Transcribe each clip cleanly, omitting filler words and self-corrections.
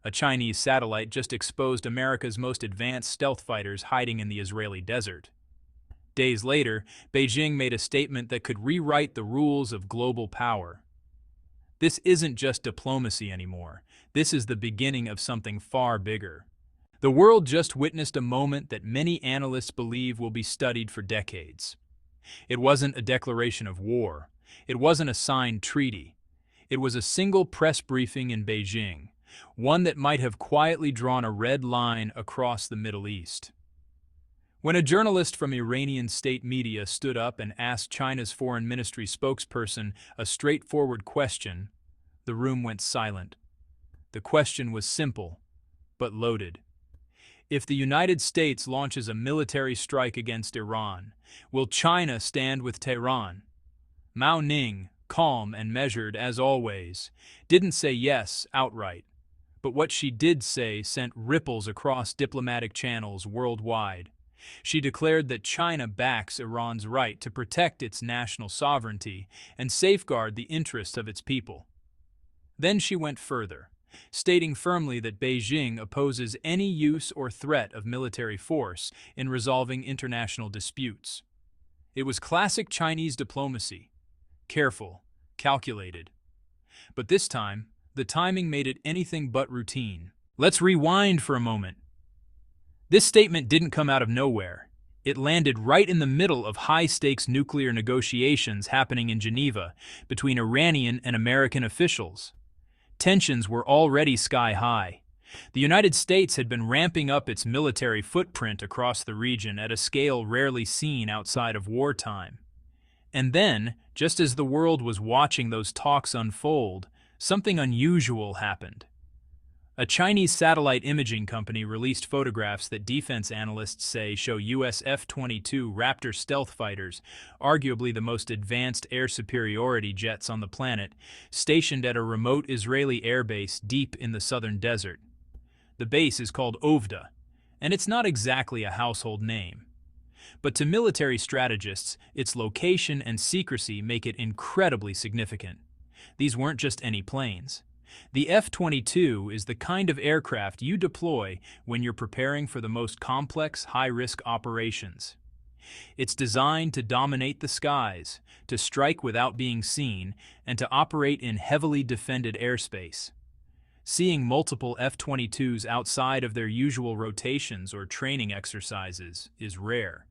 A Chinese satellite just exposed America's most advanced stealth fighters hiding in the Israeli desert. Days later, Beijing made a statement that could rewrite the rules of global power. This isn't just diplomacy anymore. This is the beginning of something far bigger. The world just witnessed a moment that many analysts believe will be studied for decades. It wasn't a declaration of war. It wasn't a signed treaty. It was a single press briefing in Beijing, one that might have quietly drawn a red line across the Middle East. When a journalist from Iranian state media stood up and asked China's foreign ministry spokesperson a straightforward question, the room went silent. The question was simple, but loaded. If the United States launches a military strike against Iran, will China stand with Tehran? Mao Ning, calm and measured as always, didn't say yes outright. But what she did say sent ripples across diplomatic channels worldwide. She declared that China backs Iran's right to protect its national sovereignty and safeguard the interests of its people. Then she went further, stating firmly that Beijing opposes any use or threat of military force in resolving international disputes. It was classic Chinese diplomacy, careful, calculated. But this time, the timing made it anything but routine. Let's rewind for a moment. This statement didn't come out of nowhere. It landed right in the middle of high-stakes nuclear negotiations happening in Geneva between Iranian and American officials. Tensions were already sky-high. The United States had been ramping up its military footprint across the region at a scale rarely seen outside of wartime. And then, just as the world was watching those talks unfold, something unusual happened. A Chinese satellite imaging company released photographs that defense analysts say show U.S. F-22 Raptor stealth fighters, arguably the most advanced air superiority jets on the planet, stationed at a remote Israeli airbase deep in the southern desert. The base is called Ovda, and it's not exactly a household name. But to military strategists, its location and secrecy make it incredibly significant. These weren't just any planes. The F-22 is the kind of aircraft you deploy when you're preparing for the most complex, high-risk operations. It's designed to dominate the skies, to strike without being seen, and to operate in heavily defended airspace. Seeing multiple F-22s outside of their usual rotations or training exercises is rare.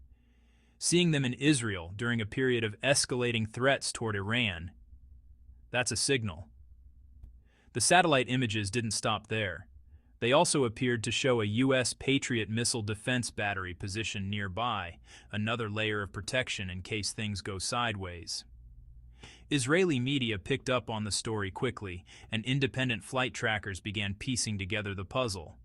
Seeing them in Israel during a period of escalating threats toward Iran, that's a signal. The satellite images didn't stop there. They also appeared to show a U.S. Patriot missile defense battery positioned nearby, another layer of protection in case things go sideways. Israeli media picked up on the story quickly, and independent flight trackers began piecing together the puzzle.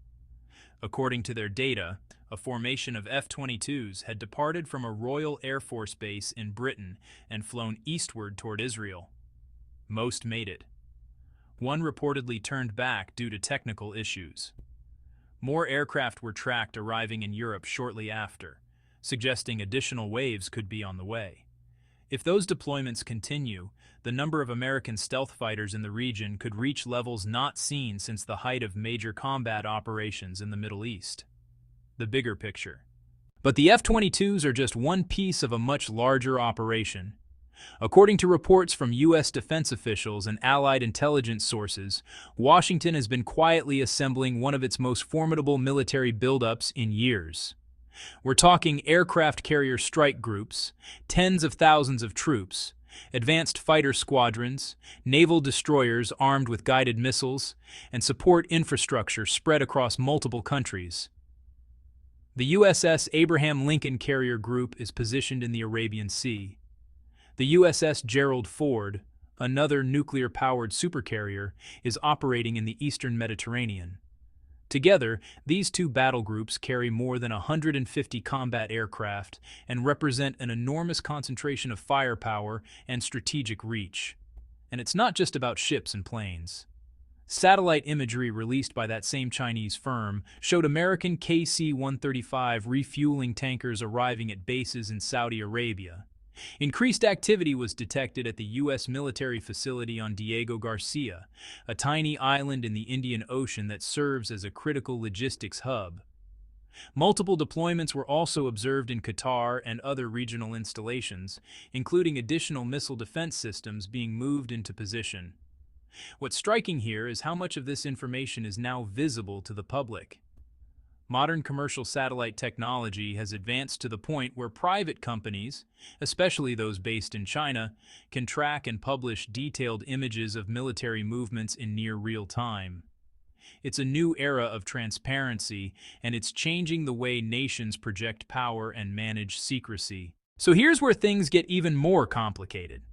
According to their data, a formation of F-22s had departed from a Royal Air Force base in Britain and flown eastward toward Israel. Most made it. One reportedly turned back due to technical issues. More aircraft were tracked arriving in Europe shortly after, suggesting additional waves could be on the way. If those deployments continue, the number of American stealth fighters in the region could reach levels not seen since the height of major combat operations in the Middle East. The bigger picture. But the F-22s are just one piece of a much larger operation. According to reports from U.S. defense officials and allied intelligence sources, Washington has been quietly assembling one of its most formidable military buildups in years. We're talking aircraft carrier strike groups, tens of thousands of troops, advanced fighter squadrons, naval destroyers armed with guided missiles, and support infrastructure spread across multiple countries. The USS Abraham Lincoln Carrier Group is positioned in the Arabian Sea. The USS Gerald Ford, another nuclear-powered supercarrier, is operating in the eastern Mediterranean. Together, these two battle groups carry more than 150 combat aircraft and represent an enormous concentration of firepower and strategic reach. And it's not just about ships and planes. Satellite imagery released by that same Chinese firm showed American KC-135 refueling tankers arriving at bases in Saudi Arabia. Increased activity was detected at the U.S. military facility on Diego Garcia, a tiny island in the Indian Ocean that serves as a critical logistics hub. Multiple deployments were also observed in Qatar and other regional installations, including additional missile defense systems being moved into position. What's striking here is how much of this information is now visible to the public. Modern commercial satellite technology has advanced to the point where private companies, especially those based in China, can track and publish detailed images of military movements in near real time. It's a new era of transparency, and it's changing the way nations project power and manage secrecy. So here's where things get even more complicated.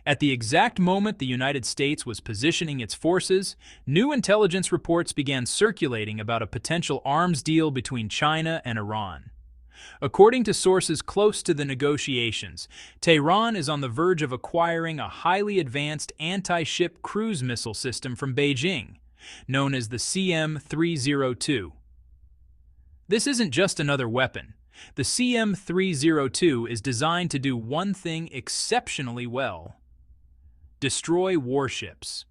At the exact moment the United States was positioning its forces, new intelligence reports began circulating about a potential arms deal between China and Iran. According to sources close to the negotiations, Tehran is on the verge of acquiring a highly advanced anti-ship cruise missile system from Beijing, known as the CM-302. This isn't just another weapon. The CM-302 is designed to do one thing exceptionally well: destroy warships.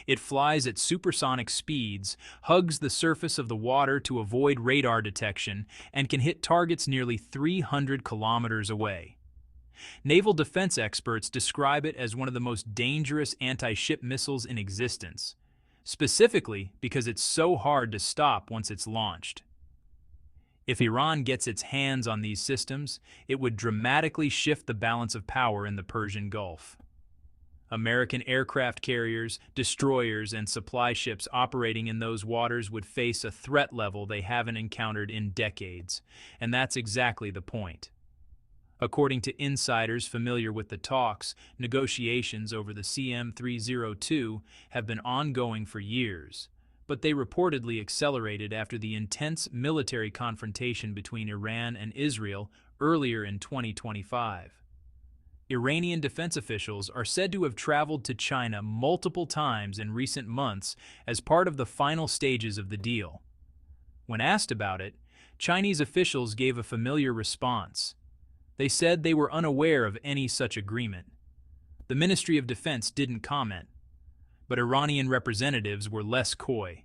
It flies at supersonic speeds, hugs the surface of the water to avoid radar detection, and can hit targets nearly 300 kilometers away. Naval defense experts describe it as one of the most dangerous anti-ship missiles in existence, specifically because it's so hard to stop once it's launched. If Iran gets its hands on these systems, it would dramatically shift the balance of power in the Persian Gulf. American aircraft carriers, destroyers, and supply ships operating in those waters would face a threat level they haven't encountered in decades, and that's exactly the point. According to insiders familiar with the talks, negotiations over the CM-302 have been ongoing for years, but they reportedly accelerated after the intense military confrontation between Iran and Israel earlier in 2025. Iranian defense officials are said to have traveled to China multiple times in recent months as part of the final stages of the deal. When asked about it, Chinese officials gave a familiar response. They said they were unaware of any such agreement. The Ministry of Defense didn't comment, but Iranian representatives were less coy.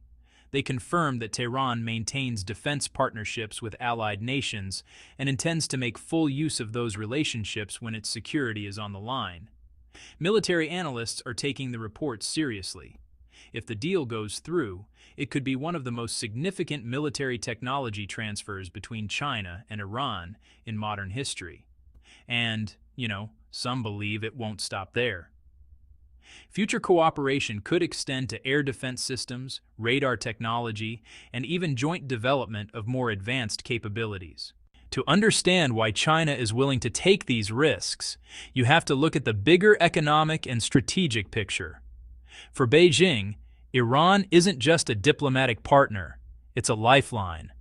They confirmed that Tehran maintains defense partnerships with allied nations and intends to make full use of those relationships when its security is on the line. Military analysts are taking the reports seriously. If the deal goes through, it could be one of the most significant military technology transfers between China and Iran in modern history. And, some believe it won't stop there. Future cooperation could extend to air defense systems, radar technology, and even joint development of more advanced capabilities. To understand why China is willing to take these risks, you have to look at the bigger economic and strategic picture. For Beijing, Iran isn't just a diplomatic partner, it's a lifeline.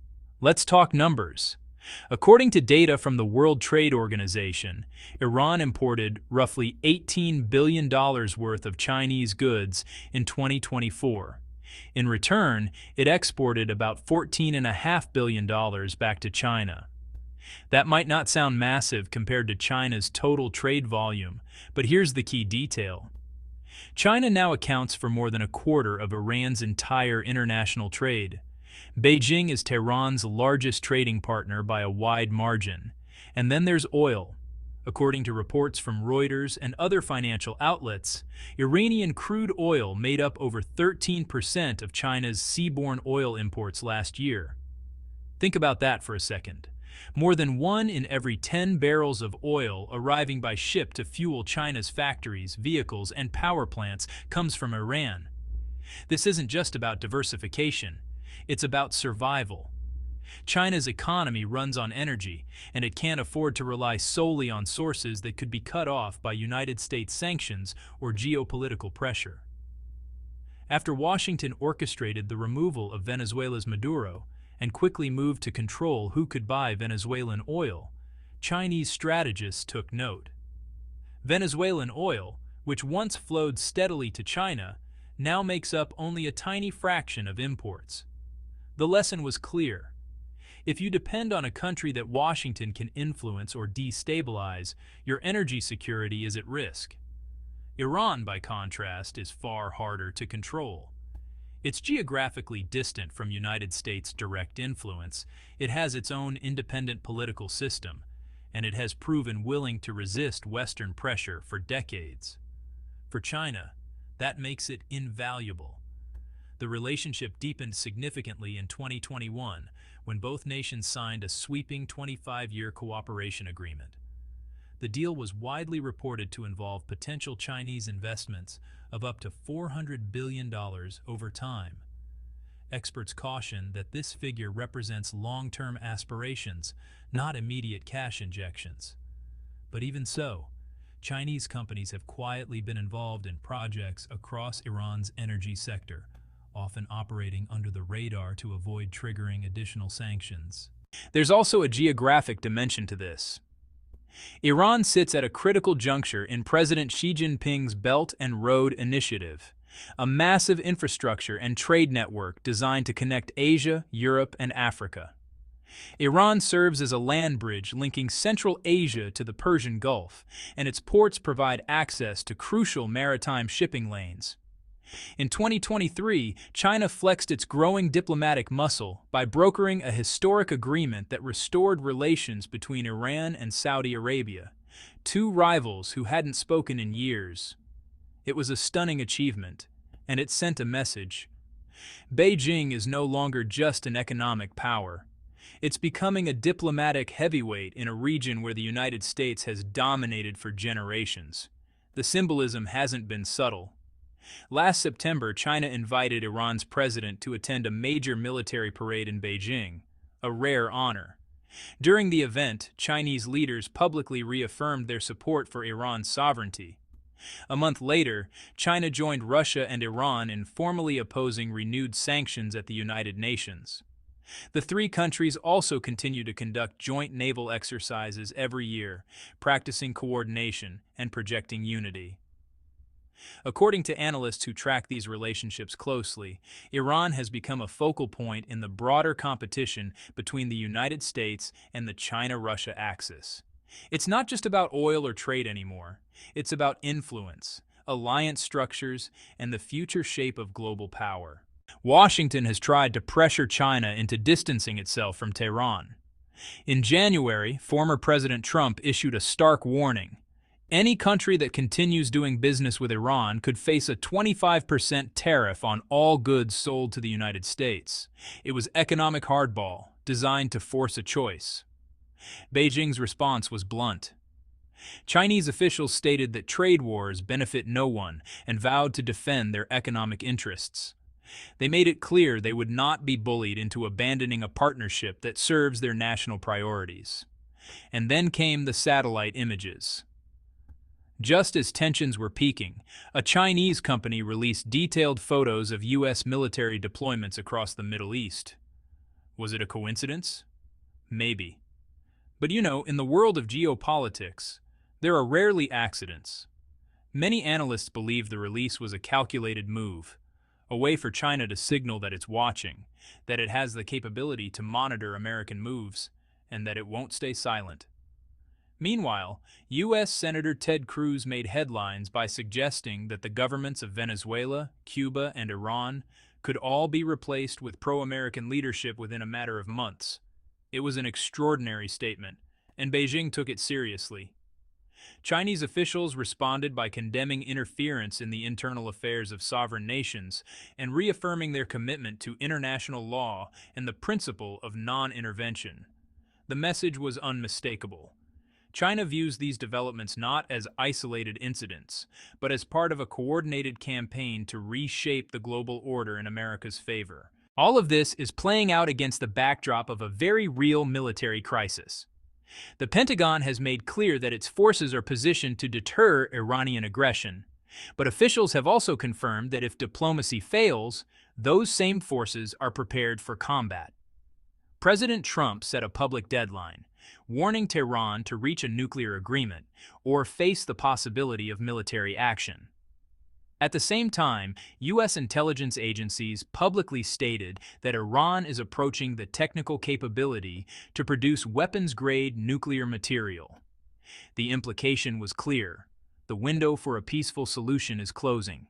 Let's talk numbers. According to data from the World Trade Organization, Iran imported roughly $18 billion worth of Chinese goods in 2024. In return, it exported about $14.5 billion back to China. That might not sound massive compared to China's total trade volume, but here's the key detail. China now accounts for more than a quarter of Iran's entire international trade. Beijing is Tehran's largest trading partner by a wide margin. And then there's oil. According to reports from Reuters and other financial outlets, Iranian crude oil made up over 13% of China's seaborne oil imports last year. Think about that for a second. More than 1 in every 10 barrels of oil arriving by ship to fuel China's factories, vehicles, and power plants comes from Iran. This isn't just about diversification. It's about survival. China's economy runs on energy, and it can't afford to rely solely on sources that could be cut off by United States sanctions or geopolitical pressure. After Washington orchestrated the removal of Venezuela's Maduro and quickly moved to control who could buy Venezuelan oil, Chinese strategists took note. Venezuelan oil, which once flowed steadily to China, now makes up only a tiny fraction of imports. The lesson was clear. If you depend on a country that Washington can influence or destabilize, your energy security is at risk. Iran, by contrast, is far harder to control. It's geographically distant from United States' direct influence, it has its own independent political system, and it has proven willing to resist Western pressure for decades. For China, that makes it invaluable. The relationship deepened significantly in 2021 when both nations signed a sweeping 25-year cooperation agreement. The deal was widely reported to involve potential Chinese investments of up to $400 billion over time. Experts caution that this figure represents long-term aspirations, not immediate cash injections. But even so, Chinese companies have quietly been involved in projects across Iran's energy sector, often operating under the radar to avoid triggering additional sanctions. There's also a geographic dimension to this. Iran sits at a critical juncture in President Xi Jinping's Belt and Road Initiative, a massive infrastructure and trade network designed to connect Asia, Europe, and Africa. Iran serves as a land bridge linking Central Asia to the Persian Gulf, and its ports provide access to crucial maritime shipping lanes. In 2023, China flexed its growing diplomatic muscle by brokering a historic agreement that restored relations between Iran and Saudi Arabia, two rivals who hadn't spoken in years. It was a stunning achievement, and it sent a message. Beijing is no longer just an economic power. It's becoming a diplomatic heavyweight in a region where the United States has dominated for generations. The symbolism hasn't been subtle. Last September, China invited Iran's president to attend a major military parade in Beijing, a rare honor. During the event, Chinese leaders publicly reaffirmed their support for Iran's sovereignty. A month later, China joined Russia and Iran in formally opposing renewed sanctions at the United Nations. The three countries also continue to conduct joint naval exercises every year, practicing coordination and projecting unity. According to analysts who track these relationships closely, Iran has become a focal point in the broader competition between the United States and the China-Russia axis. It's not just about oil or trade anymore. It's about influence, alliance structures, and the future shape of global power. Washington has tried to pressure China into distancing itself from Tehran. In January, former President Trump issued a stark warning. Any country that continues doing business with Iran could face a 25% tariff on all goods sold to the United States. It was economic hardball, designed to force a choice. Beijing's response was blunt. Chinese officials stated that trade wars benefit no one and vowed to defend their economic interests. They made it clear they would not be bullied into abandoning a partnership that serves their national priorities. And then came the satellite images. Just as tensions were peaking, a Chinese company released detailed photos of U.S. military deployments across the Middle East. Was it a coincidence? Maybe. But in the world of geopolitics, there are rarely accidents. Many analysts believe the release was a calculated move, a way for China to signal that it's watching, that it has the capability to monitor American moves, and that it won't stay silent. Meanwhile, U.S. Senator Ted Cruz made headlines by suggesting that the governments of Venezuela, Cuba, and Iran could all be replaced with pro-American leadership within a matter of months. It was an extraordinary statement, and Beijing took it seriously. Chinese officials responded by condemning interference in the internal affairs of sovereign nations and reaffirming their commitment to international law and the principle of non-intervention. The message was unmistakable. China views these developments not as isolated incidents, but as part of a coordinated campaign to reshape the global order in America's favor. All of this is playing out against the backdrop of a very real military crisis. The Pentagon has made clear that its forces are positioned to deter Iranian aggression, but officials have also confirmed that if diplomacy fails, those same forces are prepared for combat. President Trump set a public deadline, warning Tehran to reach a nuclear agreement or face the possibility of military action. At the same time, U.S. intelligence agencies publicly stated that Iran is approaching the technical capability to produce weapons-grade nuclear material. The implication was clear: the window for a peaceful solution is closing.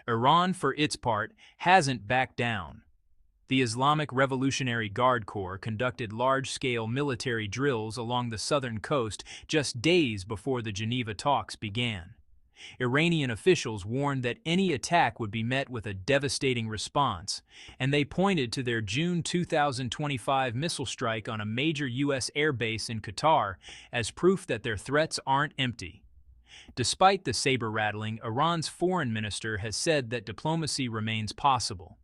Iran, for its part, hasn't backed down. The Islamic Revolutionary Guard Corps conducted large-scale military drills along the southern coast just days before the Geneva talks began. Iranian officials warned that any attack would be met with a devastating response, and they pointed to their June 2025 missile strike on a major U.S. airbase in Qatar as proof that their threats aren't empty. Despite the saber-rattling, Iran's foreign minister has said that diplomacy remains possible.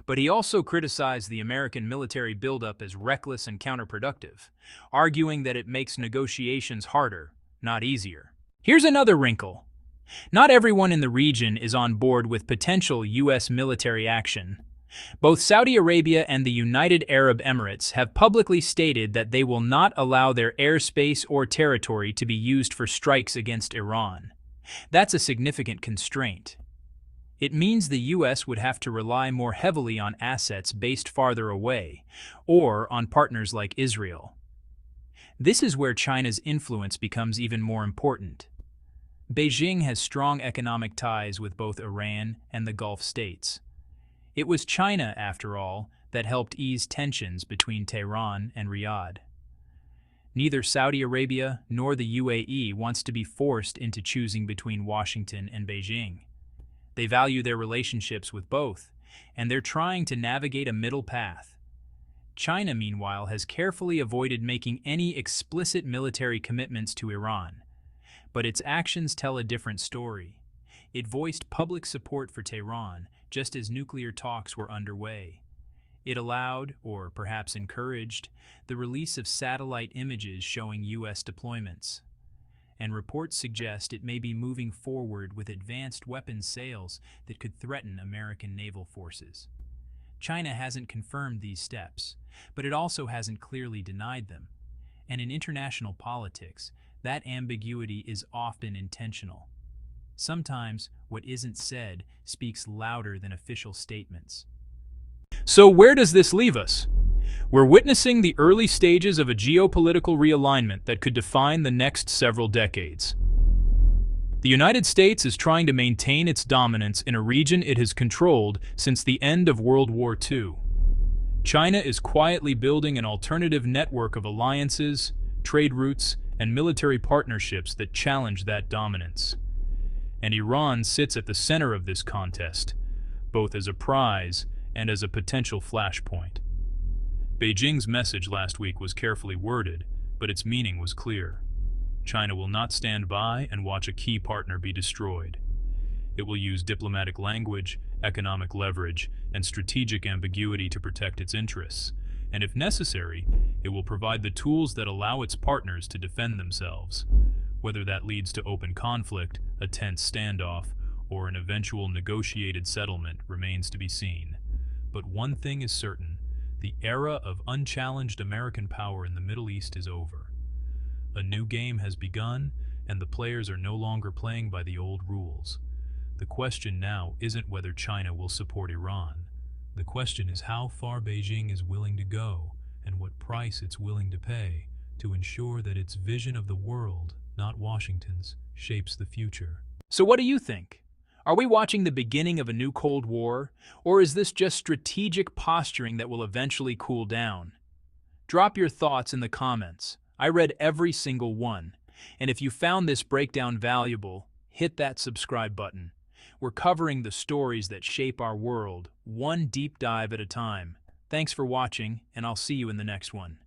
But he also criticized the American military buildup as reckless and counterproductive, arguing that it makes negotiations harder, not easier. Here's another wrinkle. Not everyone in the region is on board with potential U.S. military action. Both Saudi Arabia and the United Arab Emirates have publicly stated that they will not allow their airspace or territory to be used for strikes against Iran. That's a significant constraint. It means the U.S. would have to rely more heavily on assets based farther away, or on partners like Israel. This is where China's influence becomes even more important. Beijing has strong economic ties with both Iran and the Gulf states. It was China, after all, that helped ease tensions between Tehran and Riyadh. Neither Saudi Arabia nor the UAE wants to be forced into choosing between Washington and Beijing. They value their relationships with both, and they're trying to navigate a middle path. China, meanwhile, has carefully avoided making any explicit military commitments to Iran. But its actions tell a different story. It voiced public support for Tehran just as nuclear talks were underway. It allowed, or perhaps encouraged, the release of satellite images showing U.S. deployments. And reports suggest it may be moving forward with advanced weapons sales that could threaten American naval forces. China hasn't confirmed these steps, but it also hasn't clearly denied them. And in international politics, that ambiguity is often intentional. Sometimes what isn't said speaks louder than official statements. So where does this leave us? We're witnessing the early stages of a geopolitical realignment that could define the next several decades. The United States is trying to maintain its dominance in a region it has controlled since the end of World War II. China is quietly building an alternative network of alliances, trade routes, and military partnerships that challenge that dominance. And Iran sits at the center of this contest, both as a prize and as a potential flashpoint. Beijing's message last week was carefully worded, but its meaning was clear. China will not stand by and watch a key partner be destroyed. It will use diplomatic language, economic leverage, and strategic ambiguity to protect its interests, and if necessary, it will provide the tools that allow its partners to defend themselves. Whether that leads to open conflict, a tense standoff, or an eventual negotiated settlement remains to be seen. But one thing is certain: the era of unchallenged American power in the Middle East is over. A new game has begun, and the players are no longer playing by the old rules. The question now isn't whether China will support Iran. The question is how far Beijing is willing to go, and what price it's willing to pay to ensure that its vision of the world, not Washington's, shapes the future. So what do you think? Are we watching the beginning of a new Cold War, or is this just strategic posturing that will eventually cool down? Drop your thoughts in the comments. I read every single one. And if you found this breakdown valuable, hit that subscribe button. We're covering the stories that shape our world, one deep dive at a time. Thanks for watching, and I'll see you in the next one.